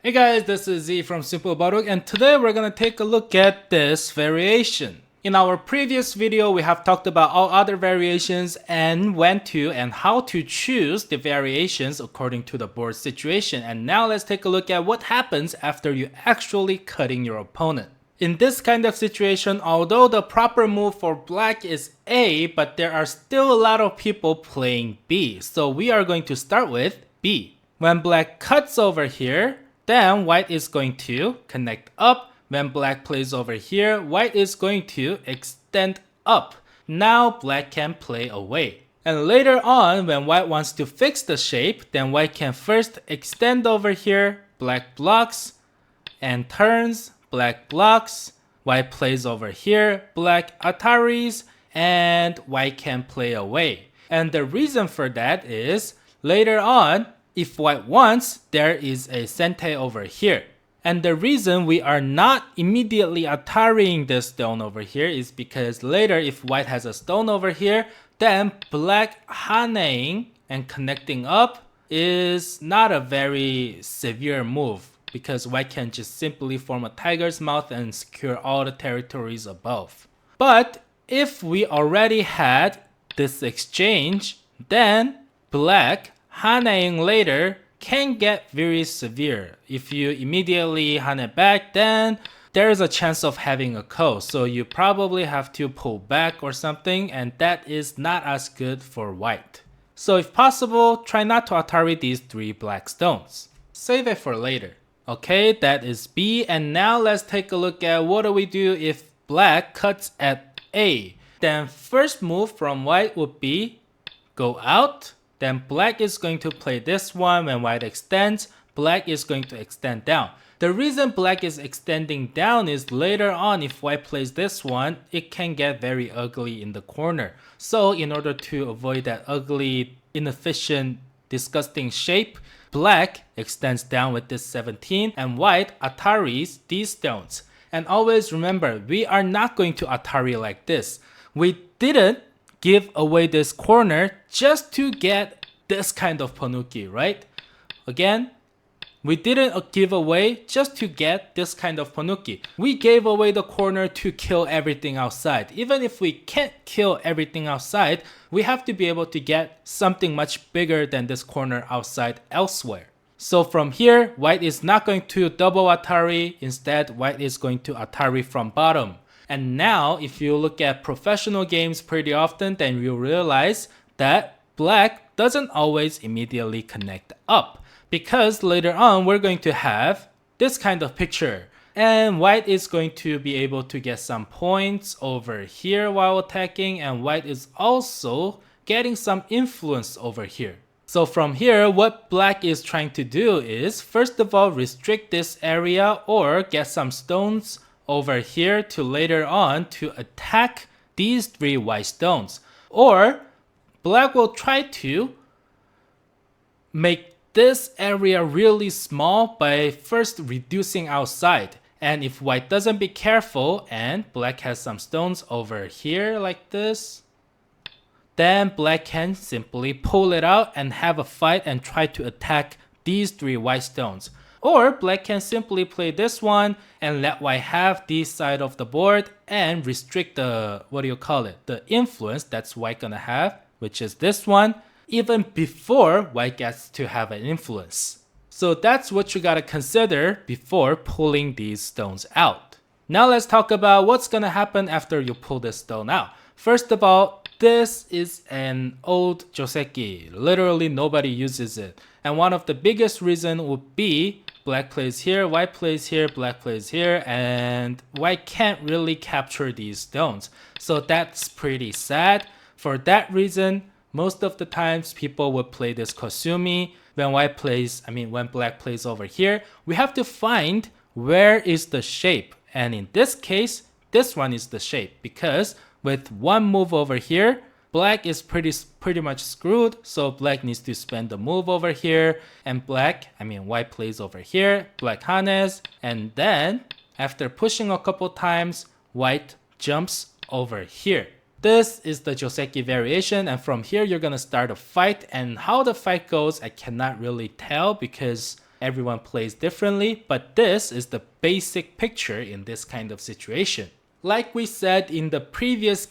Hey guys, this is Z from Simple Baduk, and today we're gonna take a look at this variation. In our previous video, we have talked about all other variations and when to and how to choose the variations according to the board situation. And now let's take a look at what happens after you actually cutting your opponent. In this kind of situation, although the proper move for black is A, but there are still a lot of people playing B. So we are going to start with B. When black cuts over here, then white is going to connect up. When black plays over here, white is going to extend up. Now black can play away. And later on, when white wants to fix the shape, then white can first extend over here, black blocks and turns, black blocks, white plays over here, black ataris, and white can play away. And the reason for that is later on, if white wants, there is a sente over here. And the reason we are not immediately atarying this stone over here is because later if white has a stone over here, then black haneing and connecting up is not a very severe move because white can just simply form a tiger's mouth and secure all the territories above. But if we already had this exchange, then black haneing later can get very severe. If you immediately hane back, then there is a chance of having a ko. So you probably have to pull back or something, and that is not as good for white. So if possible, try not to atari these three black stones. Save it for later. Okay, that is B, and now let's take a look at what do we do if black cuts at A. Then first move from white would be go out. Then black is going to play this one. When white extends, black is going to extend down. The reason black is extending down is later on if white plays this one, it can get very ugly in the corner. So in order to avoid that ugly, inefficient, disgusting shape, black extends down with this 17 and white ataris these stones. And always remember, we are not going to atari like this. We didn't give away this corner just to get this kind of panuki, right? Again, we didn't give away just to get this kind of panuki. We gave away the corner to kill everything outside. Even if we can't kill everything outside, we have to be able to get something much bigger than this corner outside elsewhere. So from here, white is not going to double atari. Instead, white is going to atari from bottom. And now, if you look at professional games pretty often, then you realize that black doesn't always immediately connect up. Because later on, we're going to have this kind of picture. And white is going to be able to get some points over here while attacking. And white is also getting some influence over here. So from here, what black is trying to do is, first of all, restrict this area or get some stones over here to later on to attack these three white stones. Or black will try to make this area really small by first reducing outside. And if white doesn't be careful and black has some stones over here like this, then black can simply pull it out and have a fight and try to attack these three white stones. Or black can simply play this one and let white have this side of the board and restrict the, the influence that's white gonna have, which is this one, even before white gets to have an influence. So that's what you gotta consider before pulling these stones out. Now let's talk about what's gonna happen after you pull this stone out. First of all, this is an old joseki. Literally nobody uses it. And one of the biggest reasons would be black plays here, white plays here, black plays here, and white can't really capture these stones. So that's pretty sad. For that reason, most of the times people would play this kosumi. When black plays over here, we have to find where is the shape. And in this case, this one is the shape because with one move over here, black is pretty much screwed, so black needs to spend the move over here, and white plays over here, black hanes, and then after pushing a couple times, white jumps over here. This is the joseki variation, and from here you're gonna start a fight, and how the fight goes I cannot really tell because Everyone plays differently, but this is the basic picture in this kind of situation. Like we said in the previous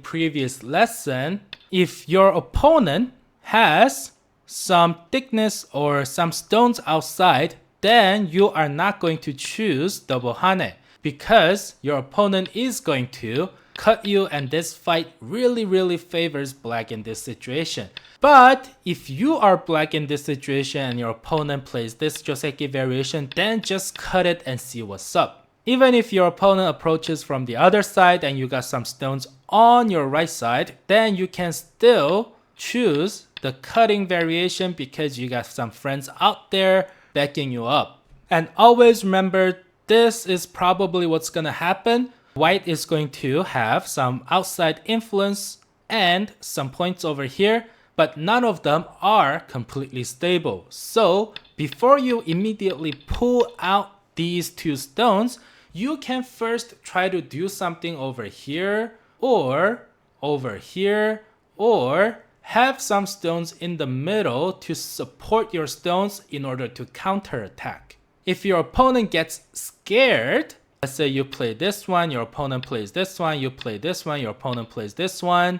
previous lesson, if your opponent has some thickness or some stones outside, then you are not going to choose double hane because your opponent is going to cut you, and this fight really favors black in this situation. But if you are black in this situation and your opponent plays this joseki variation, then just cut it and see what's up. Even if your opponent approaches from the other side and you got some stones on your right side, then you can still choose the cutting variation because you got some friends out there backing you up. And always remember, this is probably what's gonna happen. White is going to have some outside influence and some points over here, but none of them are completely stable. So before you immediately pull out these two stones, you can first try to do something over here or over here, or have some stones in the middle to support your stones in order to counterattack. If your opponent gets scared, let's say you play this one, your opponent plays this one, you play this one, your opponent plays this one,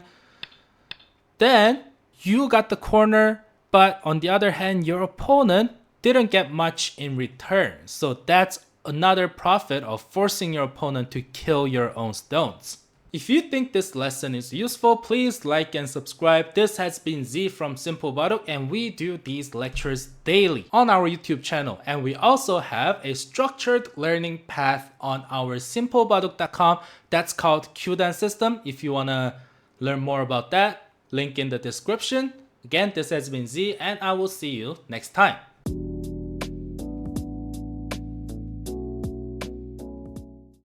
then you got the corner, but on the other hand, your opponent didn't get much in return. So that's another profit of forcing your opponent to kill your own stones. If you think this lesson is useful, please like and subscribe. This has been Z from Simple Baduk, and we do these lectures daily on our YouTube channel. And we also have a structured learning path on our simplebaduk.com that's called Kyu Dan System. If you want to learn more about that, link in the description. Again, this has been Z, and I will see you next time.